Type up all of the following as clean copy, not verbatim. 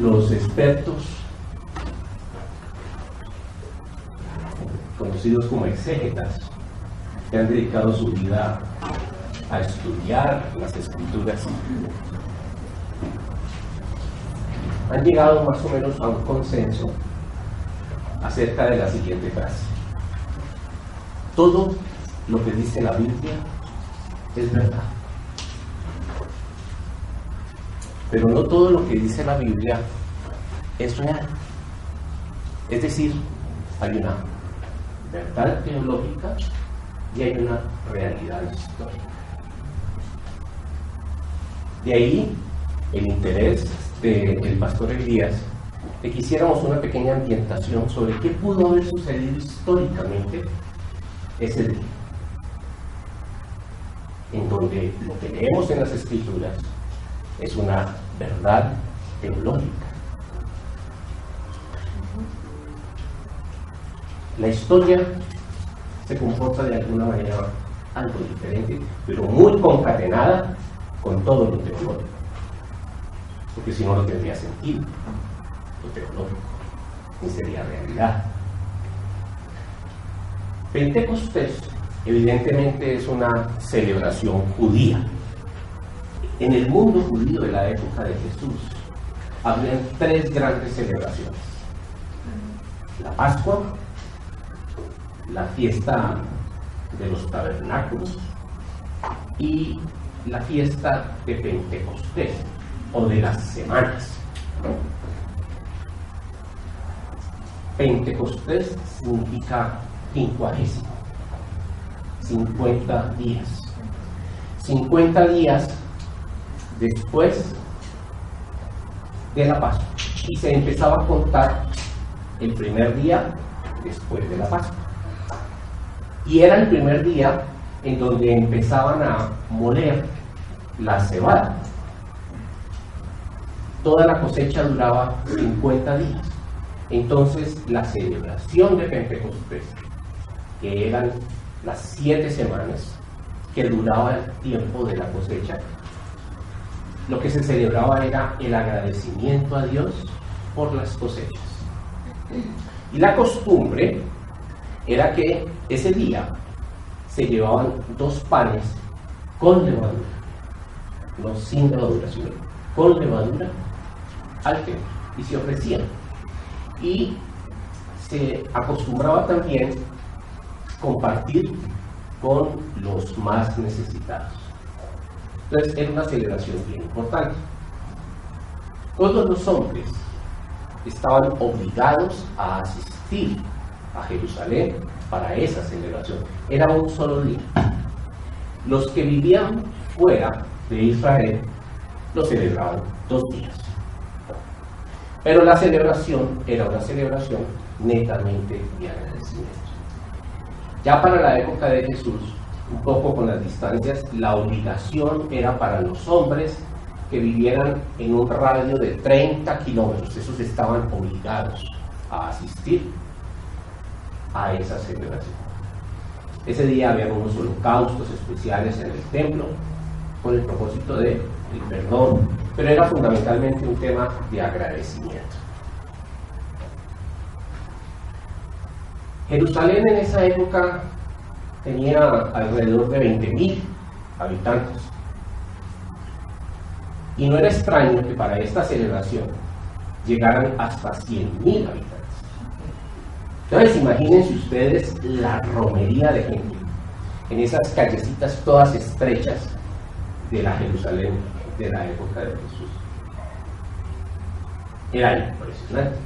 Los expertos, conocidos como exégetas, que han dedicado su vida a estudiar las escrituras, han llegado más o menos a un consenso acerca de la siguiente frase: todo lo que dice la Biblia es verdad, pero no todo lo que dice la Biblia es real. Es decir, hay una verdad teológica y hay una realidad histórica. De ahí el interés del pastor Elías de que hiciéramos una pequeña ambientación sobre qué pudo haber sucedido históricamente ese día, en donde lo que leemos en las Escrituras es una verdad teológica. La historia se comporta de alguna manera algo diferente, pero muy concatenada con todo lo teológico, porque si no, no tendría sentido lo teológico, ni sería realidad. Pentecostés evidentemente es una celebración judía. En el mundo judío de la época de Jesús habían tres grandes celebraciones: la Pascua, la fiesta de los tabernáculos y la fiesta de Pentecostés o de las semanas. Pentecostés significa 50 días. 50 días después de la Pascua, y se empezaba a contar el primer día después de la Pascua, y era el primer día en donde empezaban a moler la cebada. Toda la cosecha duraba 50 días. Entonces la celebración de Pentecostés, que eran las 7 semanas que duraba el tiempo de la cosecha, lo que se celebraba era el agradecimiento a Dios por las cosechas. Y la costumbre era que ese día se llevaban 2 panes con levadura, no sin levadura, sino con levadura, al templo, y se ofrecían. Y se acostumbraba también compartir con los más necesitados. Entonces era una celebración bien importante. Todos los hombres estaban obligados a asistir a Jerusalén para esa celebración. Era un solo día. Los que vivían fuera de Israel lo celebraban 2 días. Pero la celebración era una celebración netamente de agradecimiento. Ya para la época de Jesús, un poco con las distancias, la obligación era para los hombres que vivieran en un radio de 30 kilómetros. Esos estaban obligados a asistir a esa celebración. Ese día había unos holocaustos especiales en el templo con el propósito de el perdón, pero era fundamentalmente un tema de agradecimiento. Jerusalén en esa época tenía alrededor de 20.000 habitantes. Y no era extraño que para esta celebración llegaran hasta 100.000 habitantes. Entonces imagínense ustedes la romería de gente en esas callecitas todas estrechas de la Jerusalén de la época de Jesús. Era impresionante.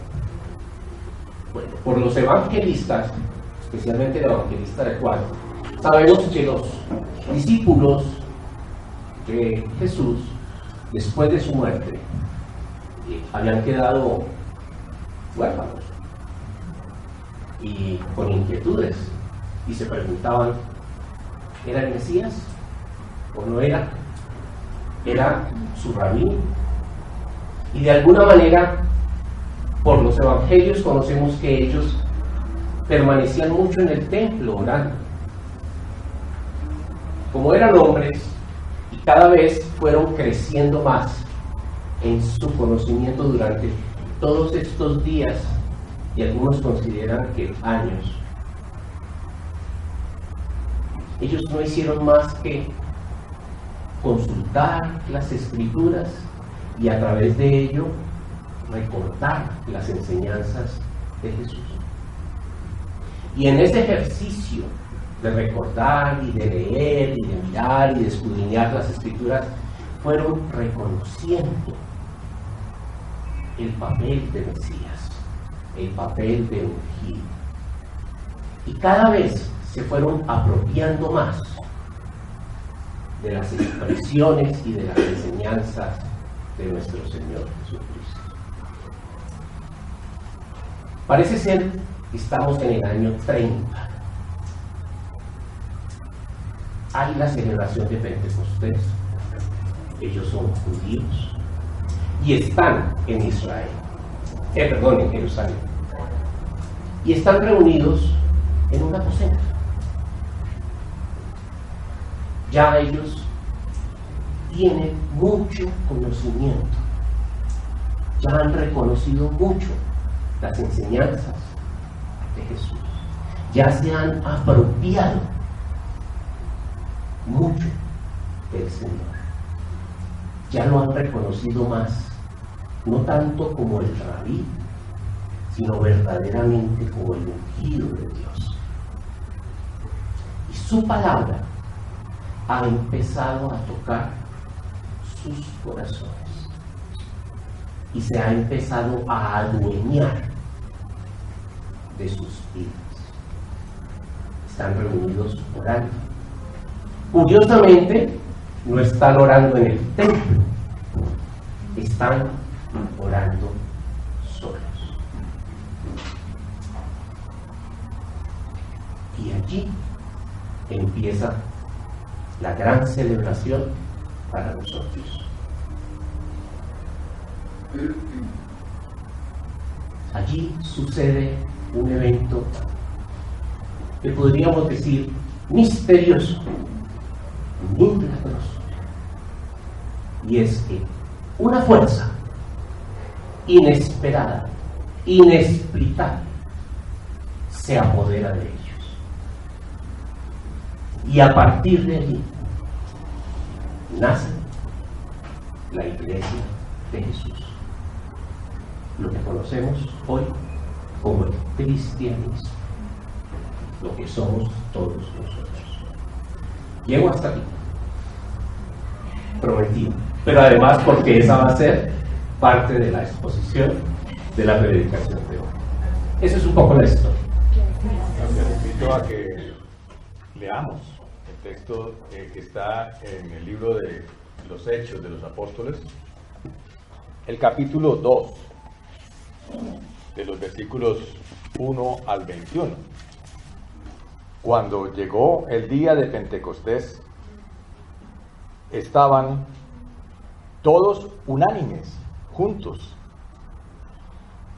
Bueno, por los evangelistas, especialmente el evangelista de Juan, sabemos que los discípulos de Jesús, después de su muerte, habían quedado huérfanos y con inquietudes, y se preguntaban: ¿era el Mesías o no era? ¿Era su rabí? Y de alguna manera, por los evangelios conocemos que ellos permanecían mucho en el templo orando. Como eran hombres y cada vez fueron creciendo más en su conocimiento durante todos estos días, y algunos consideran que años. Ellos no hicieron más que consultar las Escrituras y a través de ello recordar las enseñanzas de Jesús. Y en ese ejercicio de recordar y de leer y de mirar y de escudriñar las Escrituras, fueron reconociendo el papel de Mesías, el papel de ungido. Y cada vez se fueron apropiando más de las expresiones y de las enseñanzas de nuestro Señor Jesucristo. Parece ser que estamos en el año 30. Hay la celebración de Pentecostés. Ellos son judíos y están en Israel, en Jerusalén. Y están reunidos en un aposento. Ya ellos tienen mucho conocimiento, ya han reconocido mucho las enseñanzas de Jesús, ya se han apropiado mucho del Señor, ya lo han reconocido más, no tanto como el rabí, sino verdaderamente como el ungido de Dios. Y su palabra ha empezado a tocar sus corazones y se ha empezado a adueñar de sus vidas. Están reunidos orando. Curiosamente, no están orando en el templo, están orando solos. Y allí empieza la gran celebración para nosotros. Allí sucede un evento que podríamos decir misterioso, milagroso, y es que una fuerza inesperada, inexplicable, se apodera de ellos. Y a partir de allí nace la Iglesia de Jesús, lo que conocemos hoy como el cristianismo, lo que somos todos nosotros. Llego hasta aquí, prometido, pero además porque esa va a ser parte de la exposición de la predicación de hoy. Eso es un poco la historia. Les invito a que leamos el texto que está en el libro de los Hechos de los Apóstoles, el capítulo 2, de los versículos 1 al 21. Cuando llegó el día de Pentecostés, estaban todos unánimes, juntos,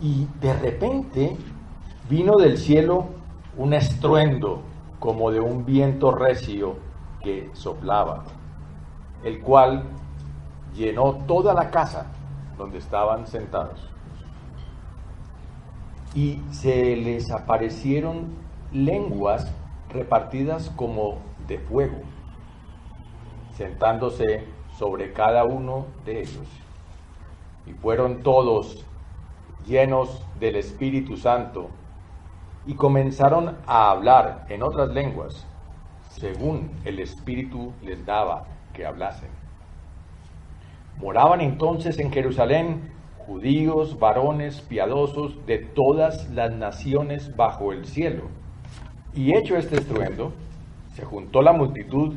y de repente vino del cielo un estruendo como de un viento recio que soplaba, el cual llenó toda la casa donde estaban sentados. Y se les aparecieron lenguas repartidas como de fuego, sentándose sobre cada uno de ellos. Y fueron todos llenos del Espíritu Santo, y comenzaron a hablar en otras lenguas, según el Espíritu les daba que hablasen. Moraban entonces en Jerusalén judíos, varones piadosos de todas las naciones bajo el cielo. Y hecho este estruendo, se juntó la multitud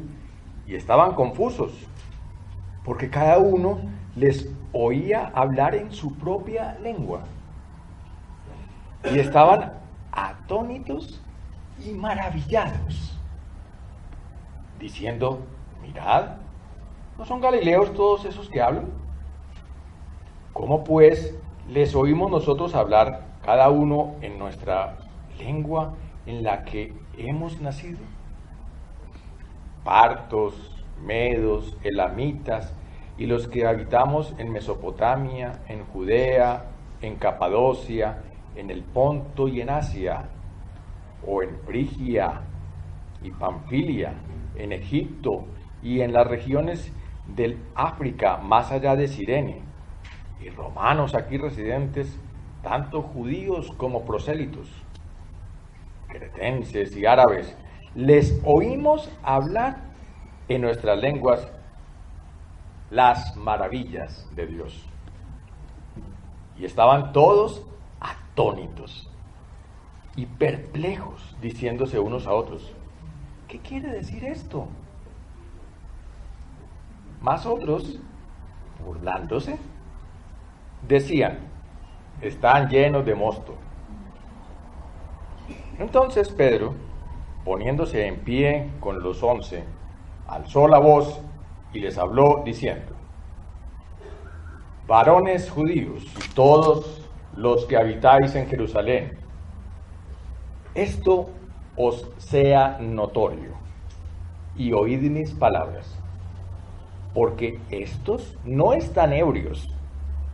y estaban confusos, porque cada uno les oía hablar en su propia lengua. Y estaban atónitos y maravillados, diciendo: mirad, ¿no son galileos todos esos que hablan? ¿Cómo pues les oímos nosotros hablar cada uno en nuestra lengua en la que hemos nacido? Partos, medos, elamitas, y los que habitamos en Mesopotamia, en Judea, en Capadocia, en el Ponto y en Asia, o en Frigia y Panfilia, en Egipto y en las regiones del África más allá de Cirene, y romanos aquí residentes, tanto judíos como prosélitos, cretenses y árabes, les oímos hablar en nuestras lenguas las maravillas de Dios. Y estaban todos atónitos y perplejos, diciéndose unos a otros: ¿qué quiere decir esto? Mas otros, burlándose, decían: están llenos de mosto. Entonces Pedro, poniéndose en pie con los 11, alzó la voz y les habló diciendo: varones judíos y todos los que habitáis en Jerusalén, esto os sea notorio, y oíd mis palabras, porque estos no están ebrios,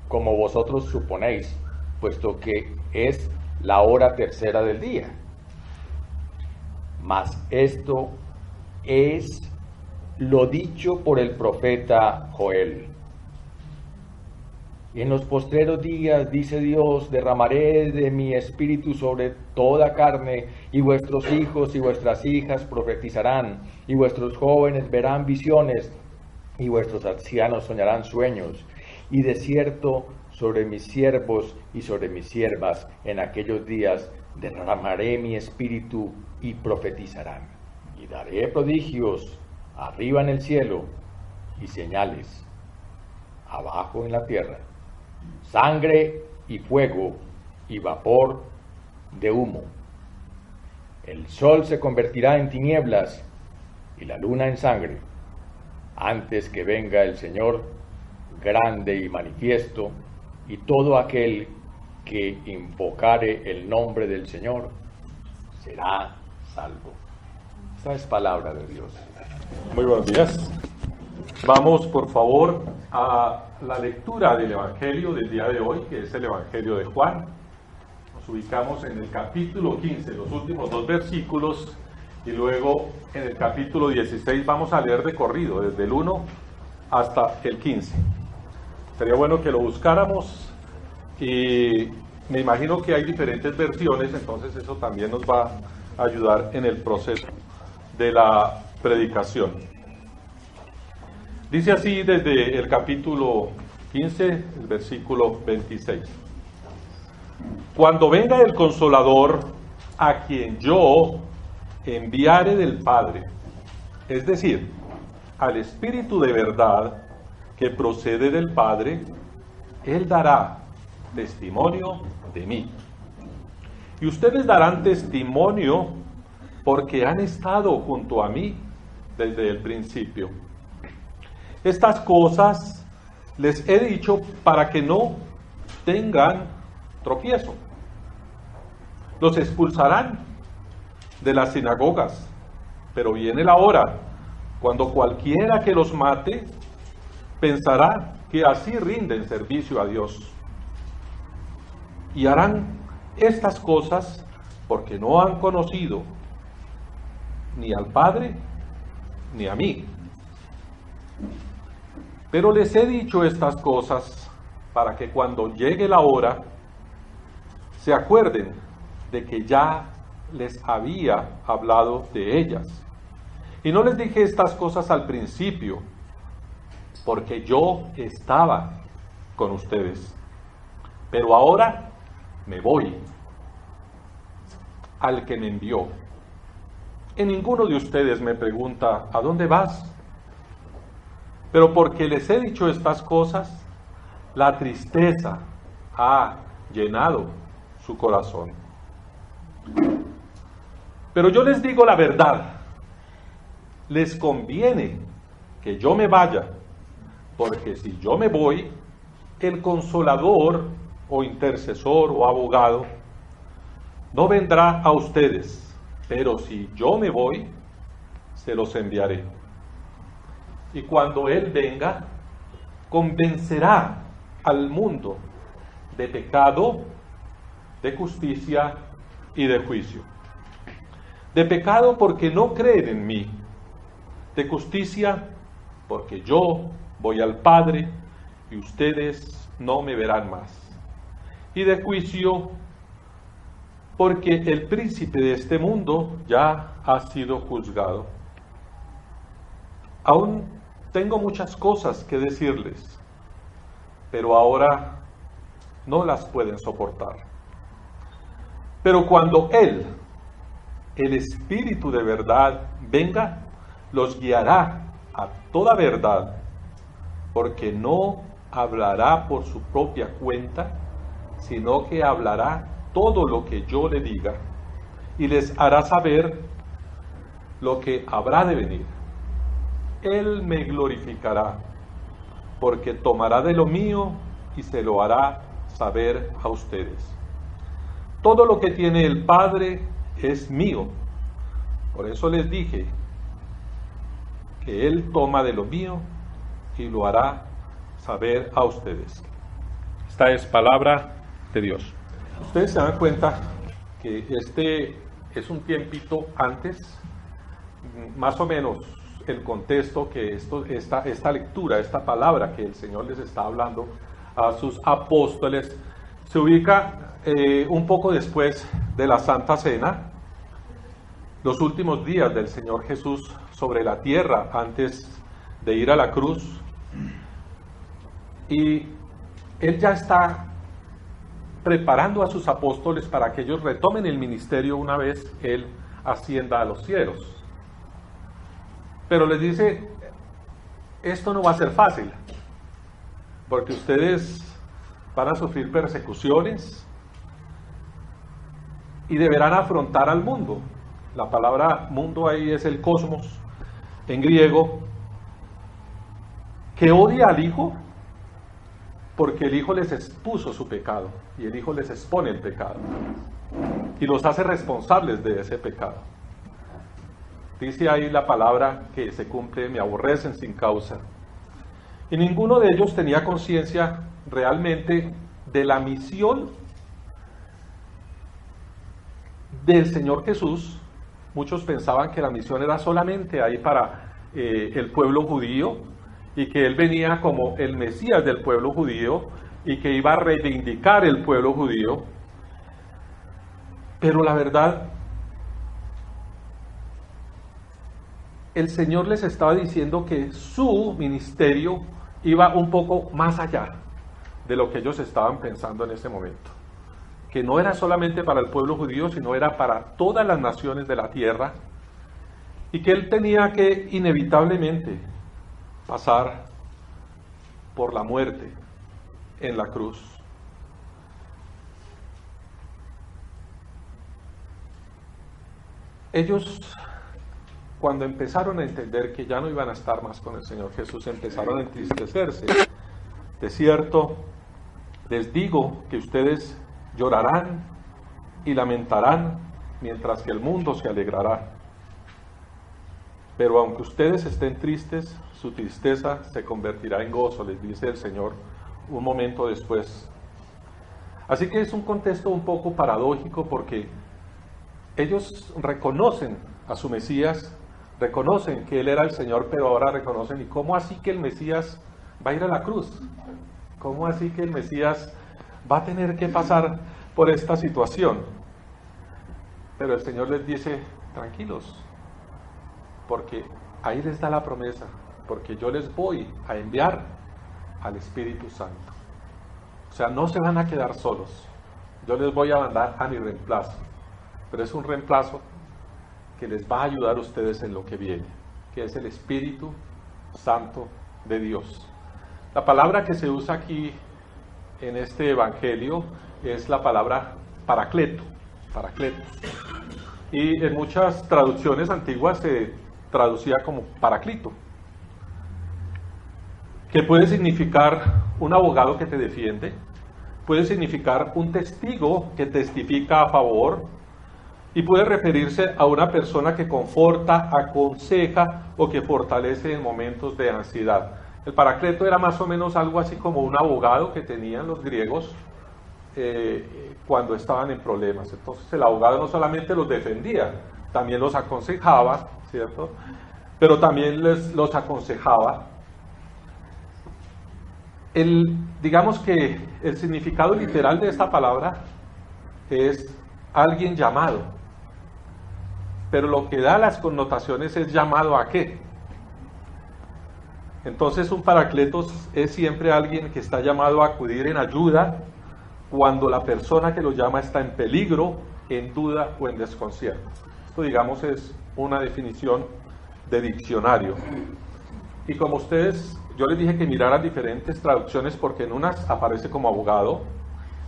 como vosotros suponéis, puesto que es la hora tercera del día. Mas esto es lo dicho por el profeta Joel. En los postreros días, dice Dios, derramaré de mi espíritu sobre toda carne, y vuestros hijos y vuestras hijas profetizarán, y vuestros jóvenes verán visiones, y vuestros ancianos soñarán sueños. Y de cierto, sobre mis siervos y sobre mis siervas en aquellos días derramaré mi espíritu y profetizarán. Y daré prodigios arriba en el cielo y señales abajo en la tierra: sangre y fuego y vapor de humo. El sol se convertirá en tinieblas y la luna en sangre, antes que venga el Señor grande y manifiesto, y todo aquel que invocare el nombre del Señor será salvo. Esta es palabra de Dios. Muy buenos días. Vamos, por favor, a la lectura del Evangelio del día de hoy, que es el Evangelio de Juan. Nos ubicamos en el capítulo 15, los últimos 2 versículos, y luego en el capítulo 16 vamos a leer de corrido, desde el 1 hasta el 15. Sería bueno que lo buscáramos, y me imagino que hay diferentes versiones, entonces eso también nos va a ayudar en el proceso de la predicación. Dice así desde el capítulo 15, el versículo 26. Cuando venga el Consolador, a quien yo enviare del Padre, es decir, al Espíritu de verdad que procede del Padre, Él dará testimonio de mí. Y ustedes darán testimonio porque han estado junto a mí desde el principio. Estas cosas les he dicho para que no tengan tropiezo. Los expulsarán de las sinagogas, pero viene la hora cuando cualquiera que los mate pensará que así rinden servicio a Dios. Y harán estas cosas porque no han conocido ni al Padre ni a mí. Pero les he dicho estas cosas para que cuando llegue la hora se acuerden de que ya les había hablado de ellas. Y no les dije estas cosas al principio, porque yo estaba con ustedes. Pero ahora me voy al que me envió. Y ninguno de ustedes me pregunta: ¿a dónde vas? Pero porque les he dicho estas cosas, la tristeza ha llenado su corazón. Pero yo les digo la verdad, les conviene que yo me vaya, porque si yo me voy, el Consolador o intercesor o abogado no vendrá a ustedes, pero si yo me voy, se los enviaré. Y cuando Él venga, convencerá al mundo de pecado, de justicia y de juicio. De pecado porque no creen en mí. De justicia porque yo voy al Padre y ustedes no me verán más. Y de juicio porque el príncipe de este mundo ya ha sido juzgado. Aún tengo muchas cosas que decirles, pero ahora no las pueden soportar. Pero cuando Él, el Espíritu de verdad, venga, los guiará a toda verdad, porque no hablará por su propia cuenta, sino que hablará todo lo que yo le diga, y les hará saber lo que habrá de venir. Él me glorificará, porque tomará de lo mío y se lo hará saber a ustedes. Todo lo que tiene el Padre es mío. Por eso les dije que Él toma de lo mío y lo hará saber a ustedes. Esta es palabra de Dios. Ustedes se dan cuenta que este es un tiempito antes, más o menos el contexto que esta lectura, esta palabra que el Señor les está hablando a sus apóstoles, se ubica un poco después de la Santa Cena, los últimos días del Señor Jesús sobre la tierra antes de ir a la cruz, y Él ya está preparando a sus apóstoles para que ellos retomen el ministerio una vez Él ascienda a los cielos. Pero les dice, esto no va a ser fácil, porque ustedes van a sufrir persecuciones y deberán afrontar al mundo. La palabra mundo ahí es el cosmos, en griego, que odia al Hijo, porque el Hijo les expuso su pecado, y el Hijo les expone el pecado, y los hace responsables de ese pecado. Dice ahí la palabra que se cumple, me aborrecen sin causa. Y ninguno de ellos tenía conciencia realmente de la misión del Señor Jesús. Muchos pensaban que la misión era solamente ahí para el pueblo judío, y que Él venía como el Mesías del pueblo judío, y que iba a reivindicar el pueblo judío. Pero la verdad, el Señor les estaba diciendo que su ministerio iba un poco más allá de lo que ellos estaban pensando en ese momento. Que no era solamente para el pueblo judío, sino era para todas las naciones de la tierra, y que Él tenía que inevitablemente pasar por la muerte en la cruz. Ellos, cuando empezaron a entender que ya no iban a estar más con el Señor Jesús, empezaron a entristecerse. De cierto, les digo que ustedes llorarán y lamentarán, mientras que el mundo se alegrará. Pero aunque ustedes estén tristes, su tristeza se convertirá en gozo, les dice el Señor un momento después. Así que es un contexto un poco paradójico, porque ellos reconocen a su Mesías, reconocen que Él era el Señor, pero ahora reconocen, ¿y cómo así que el Mesías va a ir a la cruz? ¿Cómo así que el Mesías va a tener que pasar por esta situación? Pero el Señor les dice, tranquilos, porque ahí les da la promesa, porque yo les voy a enviar al Espíritu Santo. O sea, no se van a quedar solos, yo les voy a mandar a mi reemplazo, pero es un reemplazo que les va a ayudar a ustedes en lo que viene, que es el Espíritu Santo de Dios. La palabra que se usa aquí en este evangelio es la palabra paracleto, paracletos. Y en muchas traducciones antiguas se traducía como paraclito, que puede significar un abogado que te defiende, puede significar un testigo que testifica a favor, y puede referirse a una persona que conforta, aconseja o que fortalece en momentos de ansiedad. El paracleto era más o menos algo así como un abogado que tenían los griegos cuando estaban en problemas. Entonces el abogado no solamente los defendía, también los aconsejaba, ¿cierto? Pero también los aconsejaba. Digamos que el significado literal de esta palabra es alguien llamado, pero lo que da las connotaciones es llamado a qué. Entonces un paracletos es siempre alguien que está llamado a acudir en ayuda cuando la persona que lo llama está en peligro, en duda o en desconcierto. Esto, digamos, es una definición de diccionario. Y como ustedes, yo les dije que miraran diferentes traducciones porque en unas aparece como abogado,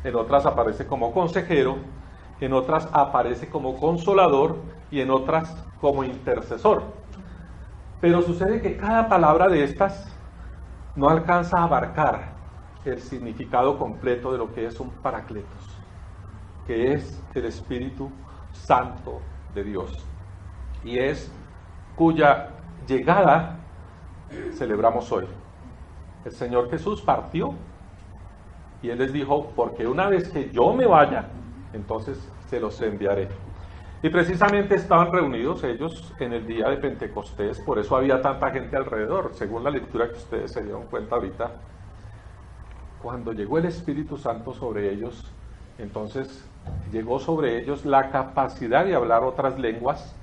en otras aparece como consejero, en otras aparece como consolador y en otras como intercesor. Pero sucede que cada palabra de estas no alcanza a abarcar el significado completo de lo que es un paracletos, que es el Espíritu Santo de Dios, y es cuya llegada celebramos hoy. El Señor Jesús partió y Él les dijo, porque una vez que yo me vaya, entonces se los enviaré. Y precisamente estaban reunidos ellos en el día de Pentecostés, por eso había tanta gente alrededor, según la lectura que ustedes se dieron cuenta ahorita. Cuando llegó el Espíritu Santo sobre ellos, entonces llegó sobre ellos la capacidad de hablar otras lenguas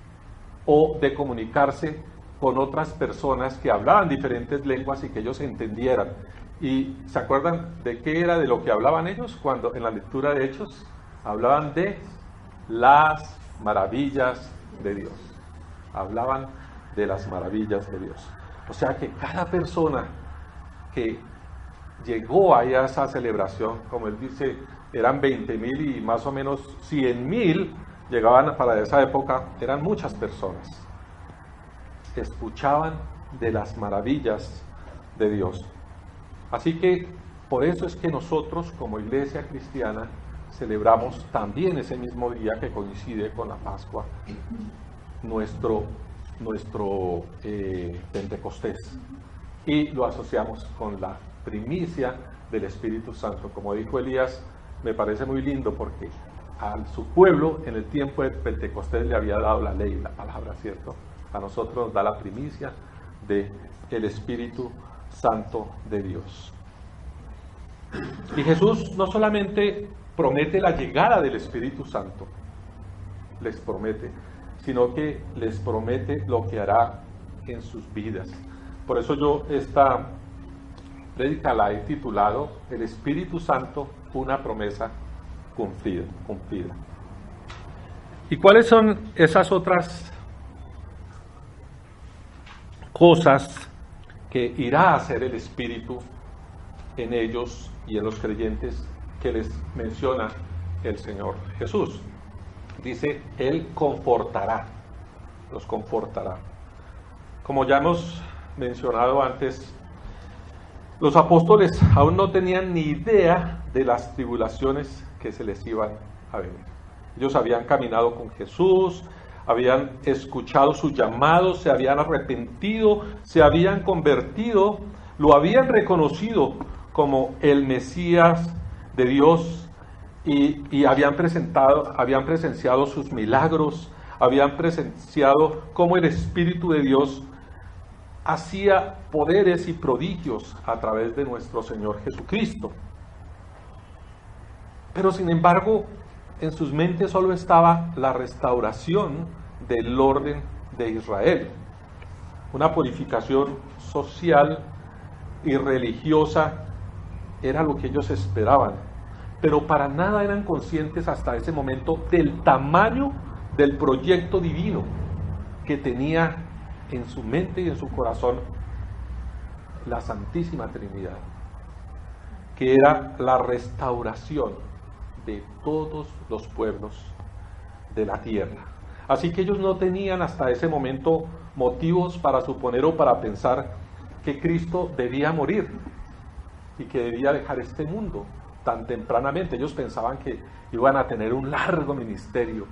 o de comunicarse con otras personas que hablaban diferentes lenguas y que ellos entendieran. ¿Y se acuerdan de qué era de lo que hablaban ellos? Cuando en la lectura de Hechos hablaban de las maravillas de Dios. Hablaban de las maravillas de Dios. O sea que cada persona que llegó a esa celebración, como él dice, eran 20,000 y más o menos 100,000 llegaban para esa época, eran muchas personas. Escuchaban de las maravillas de Dios. Así que por eso es que nosotros como iglesia cristiana celebramos también ese mismo día que coincide con la Pascua, nuestro Pentecostés, y lo asociamos con la primicia del Espíritu Santo. Como dijo Elías, me parece muy lindo porque a su pueblo en el tiempo de Pentecostés le había dado la ley, la palabra, ¿cierto? A nosotros nos da la primicia del Espíritu Santo de Dios. Y Jesús no solamente promete la llegada del Espíritu Santo, les promete, sino que les promete lo que hará en sus vidas. Por eso yo esta prédica la he titulado El Espíritu Santo, una promesa cumplida. ¿Y cuáles son esas otras cosas que irá a hacer el Espíritu en ellos y en los creyentes que les menciona el Señor Jesús? Dice, Él confortará, los confortará. Como ya hemos mencionado antes, los apóstoles aún no tenían ni idea de las tribulaciones que se les iban a venir. Ellos habían caminado con Jesús, habían escuchado su llamado, se habían arrepentido, se habían convertido, lo habían reconocido como el Mesías de Dios y habían presenciado sus milagros, habían presenciado cómo el Espíritu de Dios hacía poderes y prodigios a través de nuestro Señor Jesucristo. Pero sin embargo, en sus mentes solo estaba la restauración del orden de Israel, una purificación social y religiosa era lo que ellos esperaban, pero para nada eran conscientes hasta ese momento del tamaño del proyecto divino que tenía en su mente y en su corazón la Santísima Trinidad, que era la restauración de todos los pueblos de la tierra. Así que ellos no tenían hasta ese momento motivos para suponer o para pensar que Cristo debía morir y que debía dejar este mundo tan tempranamente. Ellos pensaban que iban a tener un largo ministerio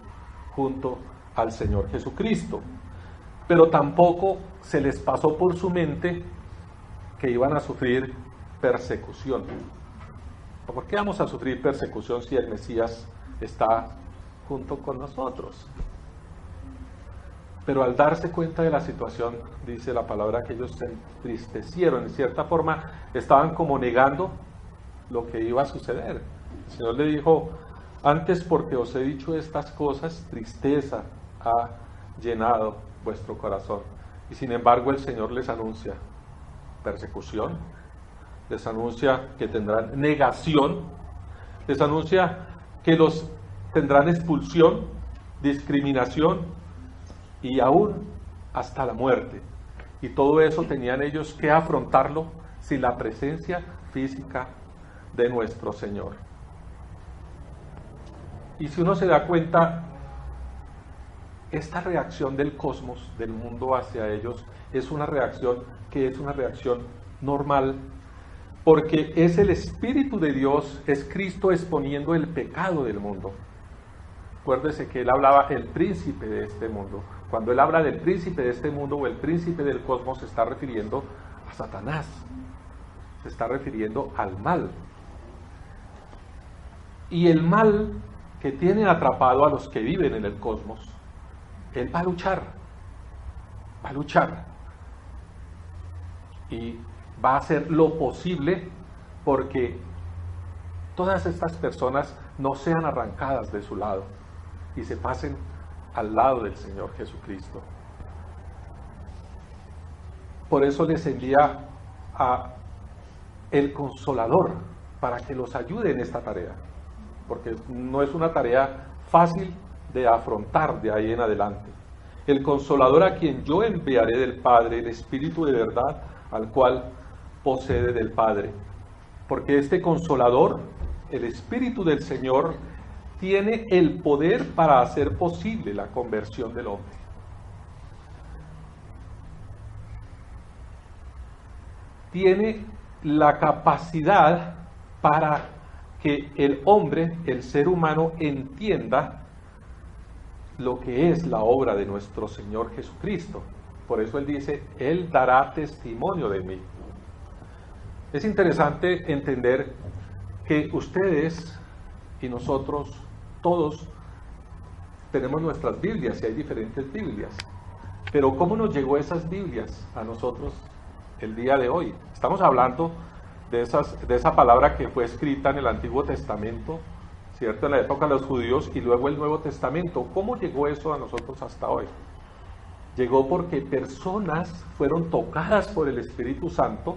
junto al Señor Jesucristo, pero tampoco se les pasó por su mente que iban a sufrir persecución. ¿Por qué vamos a sufrir persecución si el Mesías está junto con nosotros? Pero al darse cuenta de la situación, dice la palabra que ellos se entristecieron, en cierta forma estaban como negando lo que iba a suceder. El Señor le dijo: antes, porque os he dicho estas cosas, tristeza ha llenado vuestro corazón. Y sin embargo el Señor les anuncia persecución, les anuncia que tendrán negación, les anuncia que los tendrán expulsión, discriminación y aún hasta la muerte. Y todo eso tenían ellos que afrontarlo sin la presencia física de nuestro Señor. Y si uno se da cuenta, esta reacción del cosmos, del mundo hacia ellos, es una reacción que es una reacción normal, porque es el Espíritu de Dios, es Cristo exponiendo el pecado del mundo. Acuérdese que él hablaba el príncipe de este mundo. Cuando él habla del príncipe de este mundo o el príncipe del cosmos, se está refiriendo a Satanás, se está refiriendo al mal. Y el mal que tiene atrapado a los que viven en el cosmos, él va a luchar, y va a hacer lo posible porque todas estas personas no sean arrancadas de su lado y se pasen al lado del Señor Jesucristo. Por eso les envía a el Consolador para que los ayude en esta tarea, porque no es una tarea fácil de afrontar de ahí en adelante. El Consolador, a quien yo enviaré del Padre, el Espíritu de verdad, al cual procede del Padre. Porque este Consolador, el Espíritu del Señor, tiene el poder para hacer posible la conversión del hombre. Tiene la capacidad para que el hombre, el ser humano, entienda lo que es la obra de nuestro Señor Jesucristo. Por eso él dice: él dará testimonio de mí. Es interesante entender que ustedes y nosotros, todos, tenemos nuestras Biblias y hay diferentes Biblias. Pero ¿cómo nos llegó esas Biblias a nosotros el día de hoy? Estamos hablando de esa palabra que fue escrita en el Antiguo Testamento, ¿cierto? En la época de los judíos, y luego el Nuevo Testamento. ¿Cómo llegó eso a nosotros hasta hoy? Llegó porque personas fueron tocadas por el Espíritu Santo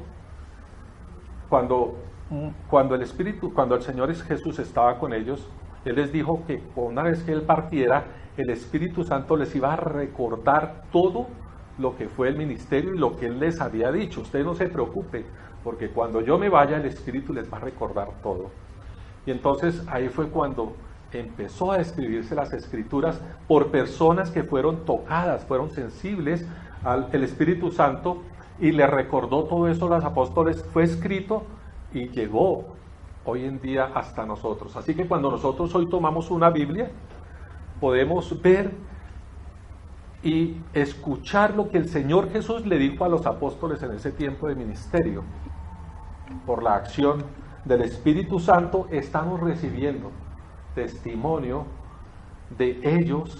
cuando el Señor Jesús estaba con ellos. Él les dijo que una vez que Él partiera, el Espíritu Santo les iba a recordar todo lo que fue el ministerio y lo que Él les había dicho. Usted no se preocupe, porque cuando yo me vaya, el Espíritu les va a recordar todo. Y entonces ahí fue cuando empezó a escribirse las Escrituras por personas que fueron tocadas, fueron sensibles al Espíritu Santo, y le recordó todo eso a los apóstoles. Fue escrito y llegó hoy en día hasta nosotros. Así que cuando nosotros hoy tomamos una Biblia, podemos ver y escuchar lo que el Señor Jesús le dijo a los apóstoles en ese tiempo de ministerio. Por la acción del Espíritu Santo estamos recibiendo testimonio de ellos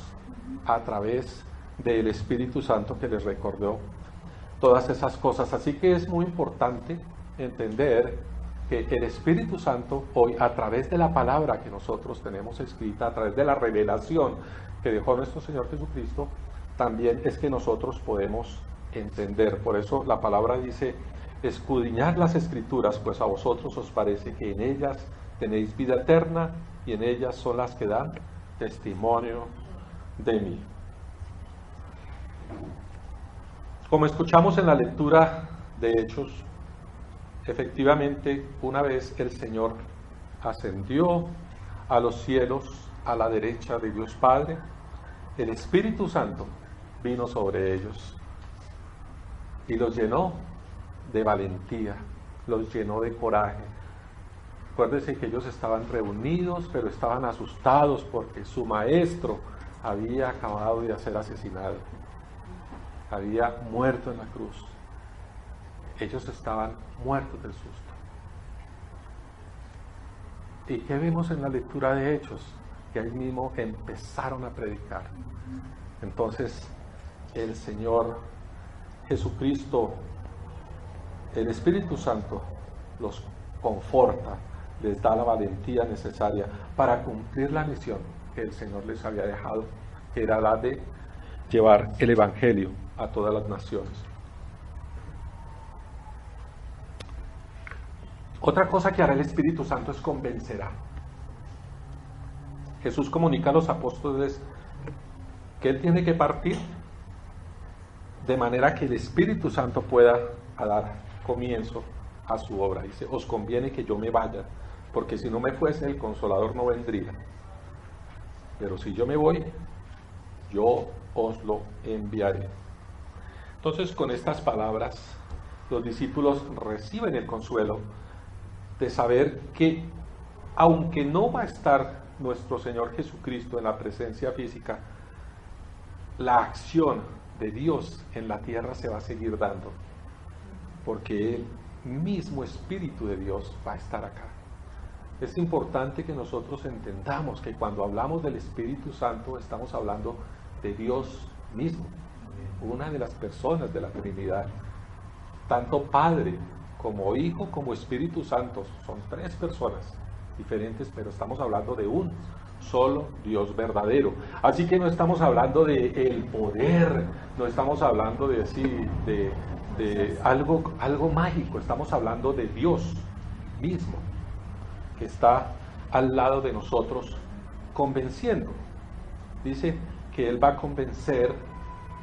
a través del Espíritu Santo que les recordó todas esas cosas. Así que es muy importante entender que el Espíritu Santo hoy, a través de la palabra que nosotros tenemos escrita, a través de la revelación que dejó nuestro Señor Jesucristo, también es que nosotros podemos entender. Por eso la palabra dice: escudriñad las Escrituras, pues a vosotros os parece que en ellas tenéis vida eterna, y en ellas son las que dan testimonio de mí. Como escuchamos en la lectura de Hechos, efectivamente, una vez el Señor ascendió a los cielos, a la derecha de Dios Padre, el Espíritu Santo vino sobre ellos y los llenó de valentía, los llenó de coraje. Acuérdense que ellos estaban reunidos, pero estaban asustados porque su maestro había acabado de ser asesinado, había muerto en la cruz. Ellos estaban muertos del susto. ¿Y qué vemos en la lectura de Hechos? Que ahí mismo empezaron a predicar. Entonces, el Señor Jesucristo, el Espíritu Santo, los conforta, les da la valentía necesaria para cumplir la misión que el Señor les había dejado, que era la de llevar el Evangelio a todas las naciones. Otra cosa que hará el Espíritu Santo es convencerá. Jesús comunica a los apóstoles que Él tiene que partir de manera que el Espíritu Santo pueda dar comienzo a su obra. Dice, os conviene que yo me vaya, porque si no me fuese, el Consolador no vendría. Pero si yo me voy, yo os lo enviaré. Entonces, con estas palabras, los discípulos reciben el consuelo de saber que, aunque no va a estar nuestro Señor Jesucristo en la presencia física, la acción de Dios en la tierra se va a seguir dando, porque el mismo Espíritu de Dios va a estar acá. Es importante que nosotros entendamos que cuando hablamos del Espíritu Santo estamos hablando de Dios mismo, una de las personas de la Trinidad, tanto Padre como Hijo como Espíritu Santo. Son tres personas diferentes, pero estamos hablando de un solo Dios verdadero. Así que no estamos hablando de el poder, no estamos hablando de así, de algo mágico, estamos hablando de Dios mismo, que está al lado de nosotros convenciendo. Dice que Él va a convencer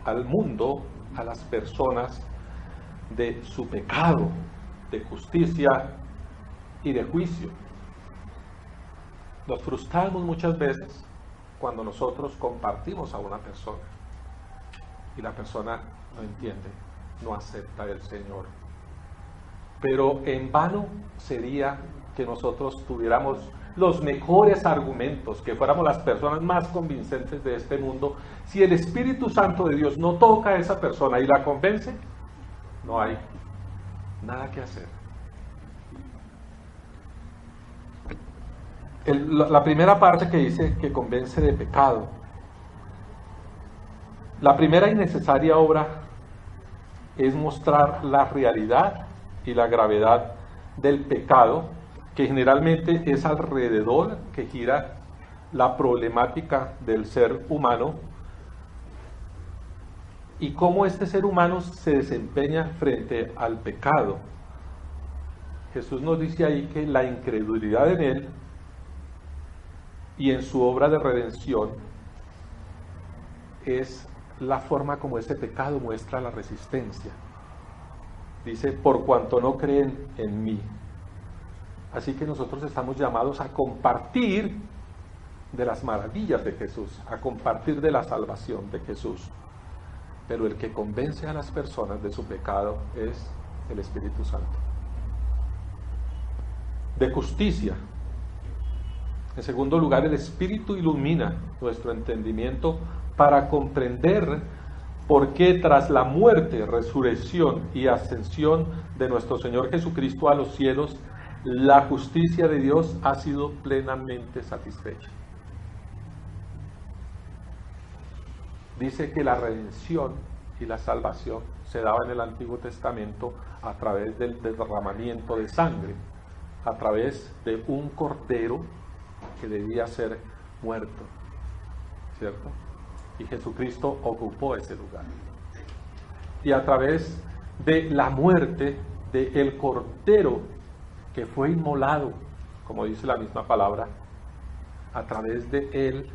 al mundo, a las personas, de su pecado, de justicia y de juicio. Nos frustramos muchas veces cuando nosotros compartimos a una persona y la persona no entiende, no acepta el Señor. Pero en vano sería que nosotros tuviéramos los mejores argumentos, que fuéramos las personas más convincentes de este mundo. Si el Espíritu Santo de Dios no toca a esa persona y la convence, no hay nada que hacer. La primera parte que dice que convence de pecado. La primera y necesaria obra es mostrar la realidad y la gravedad del pecado, que generalmente es alrededor que gira la problemática del ser humano y cómo este ser humano se desempeña frente al pecado. Jesús nos dice ahí que la incredulidad en Él y en su obra de redención es la forma como ese pecado muestra la resistencia. Dice, por cuanto no creen en mí. Así que nosotros estamos llamados a compartir de las maravillas de Jesús, a compartir de la salvación de Jesús. Pero el que convence a las personas de su pecado es el Espíritu Santo. De justicia. En segundo lugar, el Espíritu ilumina nuestro entendimiento para comprender por qué tras la muerte, resurrección y ascensión de nuestro Señor Jesucristo a los cielos, la justicia de Dios ha sido plenamente satisfecha. Dice que la redención y la salvación se daba en el Antiguo Testamento a través del derramamiento de sangre, a través de un cordero que debía ser muerto, ¿cierto? Y Jesucristo ocupó ese lugar. Y a través de la muerte del cordero que fue inmolado, como dice la misma palabra, a través de él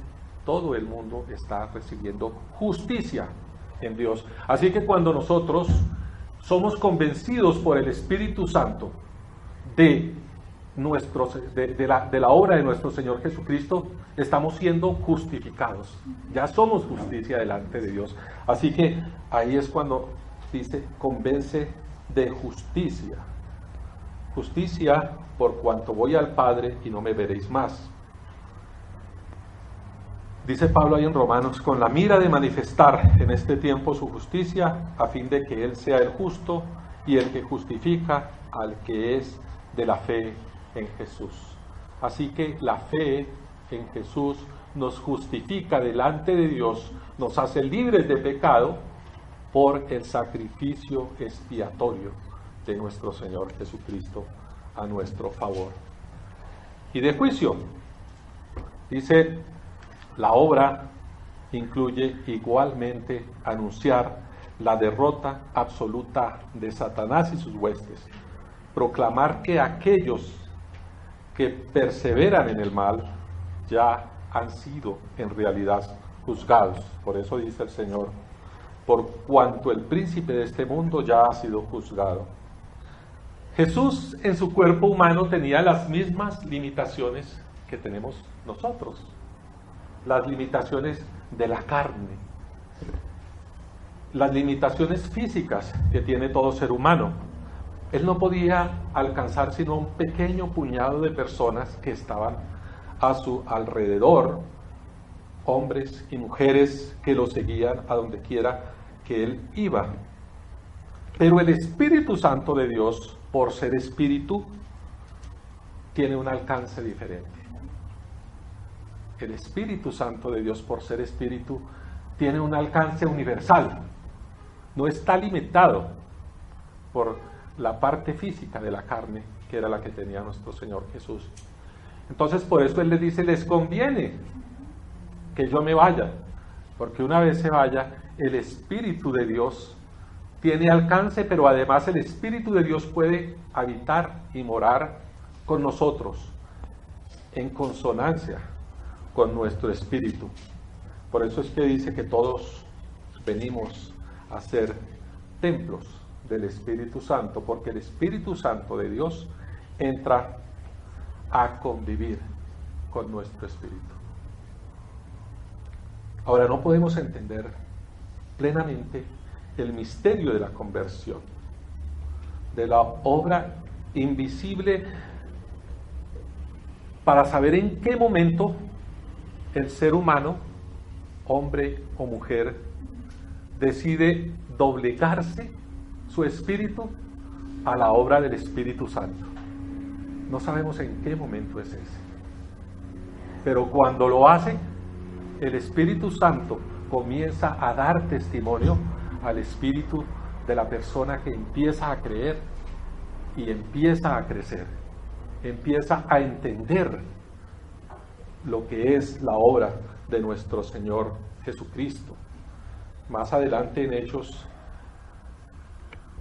todo el mundo está recibiendo justicia en Dios. Así que cuando nosotros somos convencidos por el Espíritu Santo de la obra de nuestro Señor Jesucristo, estamos siendo justificados. Ya somos justicia delante de Dios. Así que ahí es cuando dice, convence de justicia. Justicia por cuanto voy al Padre y no me veréis más. Dice Pablo ahí en Romanos, con la mira de manifestar en este tiempo su justicia, a fin de que Él sea el justo y el que justifica al que es de la fe en Jesús. Así que la fe en Jesús nos justifica delante de Dios, nos hace libres de pecado por el sacrificio expiatorio de nuestro Señor Jesucristo a nuestro favor. Y de juicio, dice, la obra incluye igualmente anunciar la derrota absoluta de Satanás y sus huestes, proclamar que aquellos que perseveran en el mal ya han sido en realidad juzgados. Por eso dice el Señor, por cuanto el príncipe de este mundo ya ha sido juzgado. Jesús en su cuerpo humano tenía las mismas limitaciones que tenemos nosotros, las limitaciones de la carne, las limitaciones físicas que tiene todo ser humano. Él no podía alcanzar sino un pequeño puñado de personas que estaban a su alrededor, hombres y mujeres que lo seguían a donde quiera que él iba. Pero el Espíritu Santo de Dios, por ser Espíritu, tiene un alcance diferente. El Espíritu Santo de Dios, por ser Espíritu, tiene un alcance universal. No está limitado por la parte física de la carne, que era la que tenía nuestro Señor Jesús. Entonces, por eso Él les dice, les conviene que yo me vaya, porque una vez se vaya, el Espíritu de Dios tiene alcance, pero además el Espíritu de Dios puede habitar y morar con nosotros, en consonancia con nuestro espíritu. Por eso es que dice que todos venimos a ser templos del Espíritu Santo, porque el Espíritu Santo de Dios entra a convivir con nuestro espíritu. Ahora, no podemos entender plenamente el misterio de la conversión, de la obra invisible, para saber en qué momento el ser humano, hombre o mujer, decide doblegarse su espíritu a la obra del Espíritu Santo. No sabemos en qué momento es ese, pero cuando lo hace, el Espíritu Santo comienza a dar testimonio al espíritu de la persona que empieza a creer y empieza a crecer, empieza a entender lo que es la obra de nuestro Señor Jesucristo. Más adelante en Hechos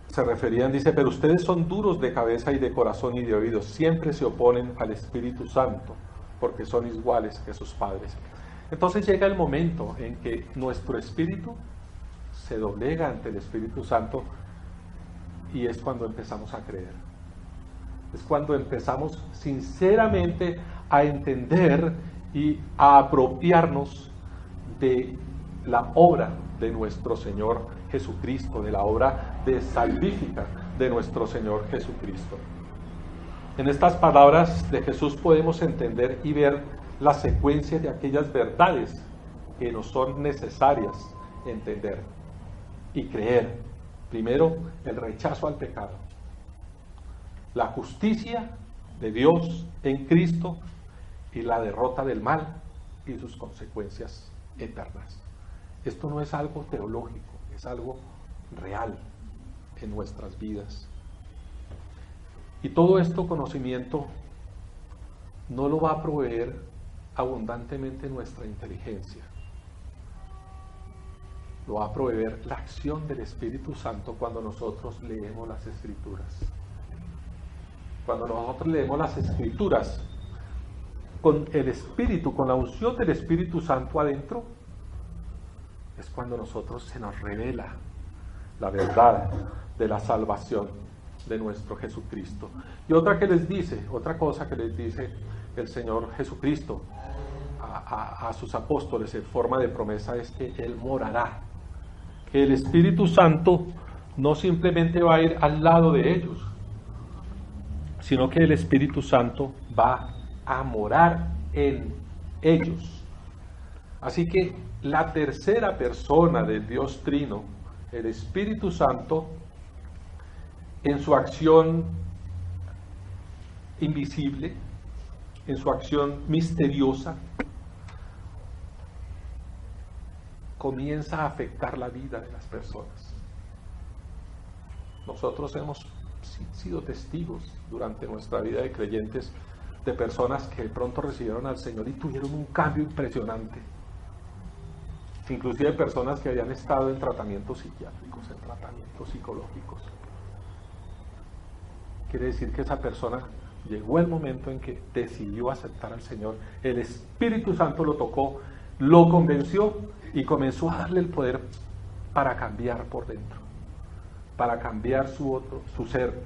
se referían, dice, pero ustedes son duros de cabeza y de corazón y de oídos, siempre se oponen al Espíritu Santo, porque son iguales que sus padres. Entonces llega el momento en que nuestro espíritu se doblega ante el Espíritu Santo y es cuando empezamos a creer. Es cuando empezamos sinceramente a entender y a apropiarnos de la obra de nuestro Señor Jesucristo, de la obra de salvífica de nuestro Señor Jesucristo. En estas palabras de Jesús podemos entender y ver la secuencia de aquellas verdades que nos son necesarias entender y creer. Primero, el rechazo al pecado, la justicia de Dios en Cristo y la derrota del mal y sus consecuencias eternas. Esto no es algo teológico, es algo real en nuestras vidas. Y todo esto conocimiento no lo va a proveer abundantemente nuestra inteligencia. Lo va a proveer la acción del Espíritu Santo cuando nosotros leemos las Escrituras. Cuando nosotros leemos las Escrituras con el Espíritu, con la unción del Espíritu Santo adentro, es cuando nosotros se nos revela la verdad de la salvación de nuestro Jesucristo. Y otra cosa que les dice el Señor Jesucristo a sus apóstoles en forma de promesa es que Él morará, que el Espíritu Santo no simplemente va a ir al lado de ellos, sino que el Espíritu Santo va a morar en ellos. Así que la tercera persona del Dios Trino, el Espíritu Santo, en su acción invisible, en su acción misteriosa, comienza a afectar la vida de las personas. Nosotros hemos sido testigos durante nuestra vida de creyentes de personas que de pronto recibieron al Señor y tuvieron un cambio impresionante. Inclusive personas que habían estado en tratamientos psiquiátricos, en tratamientos psicológicos. Quiere decir que esa persona llegó el momento en que decidió aceptar al Señor. El Espíritu Santo lo tocó, lo convenció y comenzó a darle el poder para cambiar por dentro, para cambiar su ser,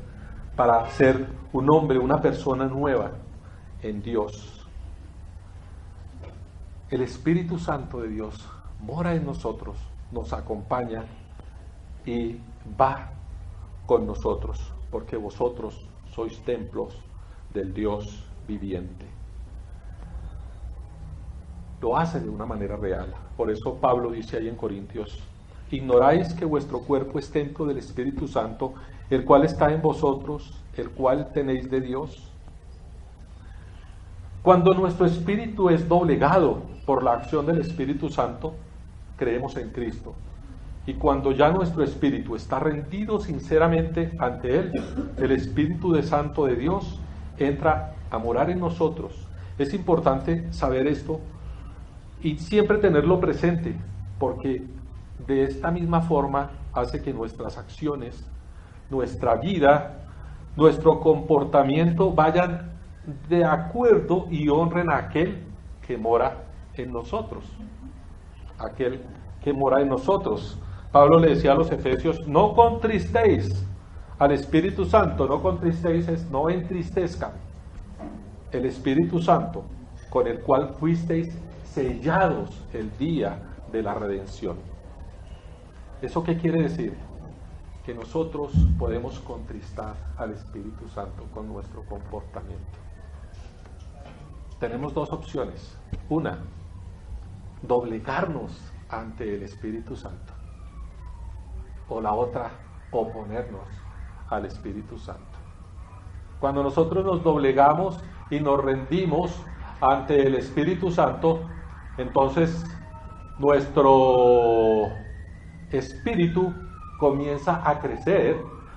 para ser un hombre, una persona nueva en Dios. El Espíritu Santo de Dios mora en nosotros, nos acompaña y va con nosotros, porque vosotros sois templos del Dios viviente. Lo hace de una manera real. Por eso Pablo dice ahí en Corintios: ignoráis que vuestro cuerpo es templo del Espíritu Santo, el cual está en vosotros, el cual tenéis de Dios. Cuando nuestro espíritu es doblegado por la acción del Espíritu Santo, creemos en Cristo. Y cuando ya nuestro espíritu está rendido sinceramente ante Él, el Espíritu Santo de Dios entra a morar en nosotros. Es importante saber esto y siempre tenerlo presente, porque de esta misma forma hace que nuestras acciones, nuestra vida, nuestro comportamiento vayan de acuerdo y honren a aquel que mora en nosotros. Aquel que mora en nosotros. Pablo le decía a los efesios: no contristéis al Espíritu Santo, no contristéis es no entristezcan el Espíritu Santo, con el cual fuisteis sellados el día de la redención. ¿Eso qué quiere decir? Que nosotros podemos contristar al Espíritu Santo con nuestro comportamiento. Tenemos dos opciones. Una, doblegarnos ante el Espíritu Santo. O la otra, oponernos al Espíritu Santo. Cuando nosotros nos doblegamos y nos rendimos ante el Espíritu Santo, entonces nuestro espíritu comienza a crecer,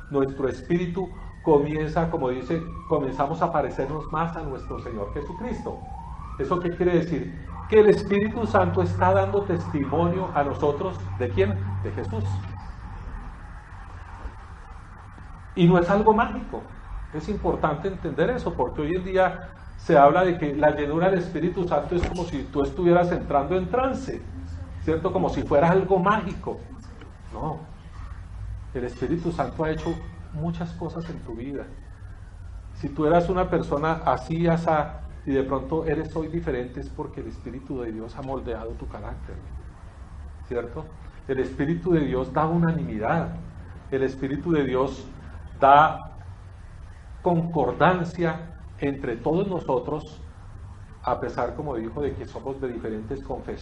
nuestro espíritu comienza, como dice, comenzamos a parecernos más a nuestro Señor Jesucristo. ¿Eso qué quiere decir? Que el Espíritu Santo está dando testimonio a nosotros, ¿de quién? De Jesús. Y no es algo mágico. Es importante entender eso, porque hoy en día se habla de que la llenura del Espíritu Santo es como si tú estuvieras entrando en trance, ¿cierto? Como si fuera algo mágico. No, el Espíritu Santo ha hecho muchas cosas en tu vida. Si tú eras una persona así, asá, y de pronto eres hoy diferente, es porque el Espíritu de Dios ha moldeado tu carácter, ¿cierto? El Espíritu de Dios da unanimidad, el Espíritu de Dios da concordancia entre todos nosotros, a pesar, como dijo, de que somos de diferentes confesiones.